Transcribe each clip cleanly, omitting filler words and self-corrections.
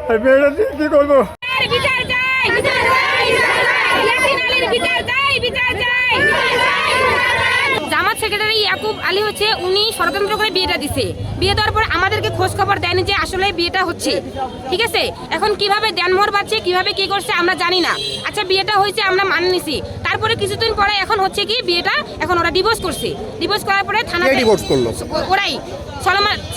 মেয়েটা কি করবো? বিচার চাই, বিচার চাই, ইয়াসিন আলীর বিচার চাই, বিচার চাই। জামাত সেক্রেটারি ইয়াকুব আলী হচ্ছে উনি ষড়যন্ত্র করে বিয়েটা দিছে। বিয়ে দেওয়ার পর আমাদেরকে খোঁজ খবর দেয়নি যে আসলে বিয়েটা হচ্ছে, ঠিক আছে। এখন কিভাবে দেনমোহর পাচ্ছে, কিভাবে কি করছে আমরা জানি না। আচ্ছা বিয়েটা হয়েছে আমরা মানে নিছি, তারপরে কিছুদিন পরে এখন হচ্ছে কি বিয়েটা, এখন ওরা ডিভোর্স করছে। ডিভোর্স করার পরে থানাতে ডিভোর্স করলো ওরাই।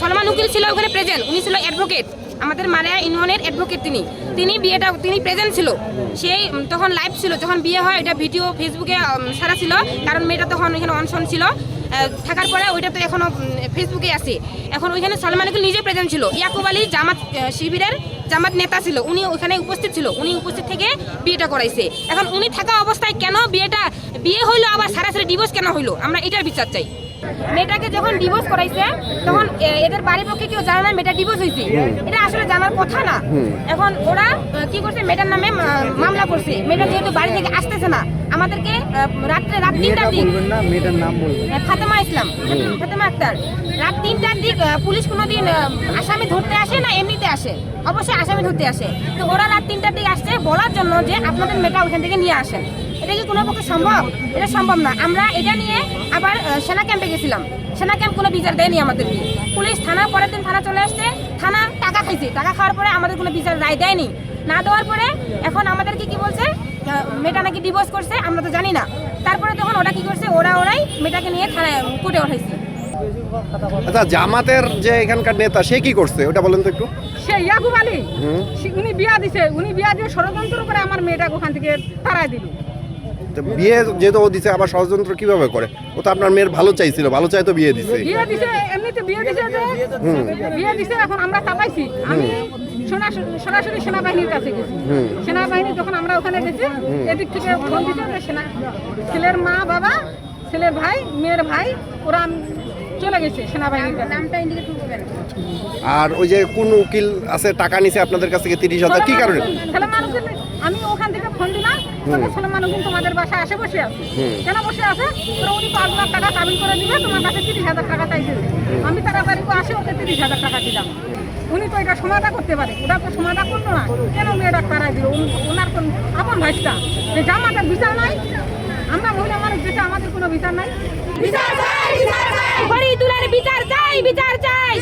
সলমান উকিল ছিল ওখানে প্রেজেন্ট, উনি ছিল অ্যাডভোকেট, আমাদের মালিয়া ইউনিয়নের অ্যাডভোকেট। তিনি প্রেজেন্ট ছিল। সেই তখন লাইভ ছিল যখন বিয়ে হয়, এটা ভিডিও ফেসবুকে সারা ছিল, কারণ মেয়েটা তখন ওইখানে অনশন ছিল। থাকার পরে ওইটা তো এখনো ফেসবুকে আছে। এখন ওইখানে সলমান উকিল নিজে প্রেজেন্ট ছিল। ইয়াকুব আলী জামাত শিবিরের জামাত নেতা ছিল, উনি ওখানে উপস্থিত ছিল। উনি উপস্থিত থেকে বিয়েটা করাইছে। এখন উনি থাকা অবস্থায় কেন বিয়ে হইলো, আবার সারাসারি ডিভোর্স কেন হইলো, আমরা এটার বিচার চাই। মেয়েটাকে যখন ডিভোর্স করাইছে তখন এদের বাড়ির পক্ষে কেউ জানে না মেয়েটা ডিভোর্স হয়েছে, এটা আসলে জানার কথা না। এখন ওরা কি করছে, মেয়েটার নামে মামলা করছে। মেয়েটা যেহেতু বাড়ি থেকে আসতেছে না, আমাদেরকে রাত 3টার দিক, মেয়েটার নাম বলবো, ফাতেমা ইসলাম, ফাতেমা আক্তার, রাত 3টার দিক পুলিশ কোনোদিন আসামি ধরতে আসে না এমনিতে আসে, অবশ্যই আসামি ধরতে আসে। তো ওরা রাত 3টার দিকে আসছে বলার জন্য যে আপনাদের মেয়েটা ওইখান থেকে নিয়ে আসেন। এটা কি কোনো পক্ষে সম্ভব? এটা সম্ভব না। আমরা এটা নিয়ে আবার সেনা ক্যাম্পে গেছিলাম, সেনা ক্যাম্প কোনো বিচার দেয়নি আমাদেরকে। পুলিশ থানা পরের দিন থানা চলে আসছে, থানা টাকা খাইছে, টাকা খাওয়ার পরে আমাদের কোনো বিচার রায় দেয়নি। না দেওয়ার পরে এখন আমাদেরকে কি বলছে, মেয়েটা নাকি ডিভোর্স করছে, আমরা তো জানি না। তারপরে তখন ওরা কি করছে, ওরাই মেয়েটাকে নিয়ে থানায় কোর্টে উঠাইছে। আচ্ছা জামাতের যে এখানকার নেতা সে কি করছে ওটা বলেন তো একটু। সে ইয়াকুব আলী, উনি বিয়া দিছে, উনি বিয়া দিয়ে ষড়যন্ত্র করে আমার মেয়েটাকে ওখান থেকে তাড়ায় দিল। বিয়ে যেহেতু ও দিছে, আবার ষড়যন্ত্র কিভাবে করে? ও তো আপনার মেয়ের ভালো চাইছিল, ভালো চাই তো বিয়ে দিছে। এমনিতে বিয়ে দিছে। এখন আমরা তাপাইছি, আমি সরাসরি সেনাবাহিনীর কাছে গেছি। সেনাবাহিনী যখন আমরা ওখানে গেছি, এদিক থেকে ফোন দিছে যে ছেলের মা বাবা, ছেলের ভাই, মেয়ের ভাই, ওরা চলে গেছে সেনাবাহিনীর কাছে। নামটা ইন্ডিকেট করবেন। আর ওই যে কোন উকিল আছে টাকা নিছে আপনাদের কাছ থেকে 30,000, কি কারণে? আমি ওখান থেকে ফোন দিলাম, সলমান উকিল তোমাদের বাসায় আসে বসে আছে। কেন বসে আছে? উনি 5 লাখ টাকা কাবিল করে দিবে, তোমার কাছে 30,000 টাকা চাইছে। আমি তাড়াতাড়ি আসে ওকে 30,000 টাকা দিলাম। উনি তো এটা সমাধা করতে পারে, ওটা তো সমাধা করতো না। কেন মেয়েটা তারাই দিল? ওনার কোন আপন ভাইটা যে জামাতের বিচার নাই? আমরা মহিলা মানুষ যেটা, আমাদের কোনো বিচার নাই। বিচার চাই, বিচার চাই, ফরিদুলের বিচার চাই, বিচার চাই।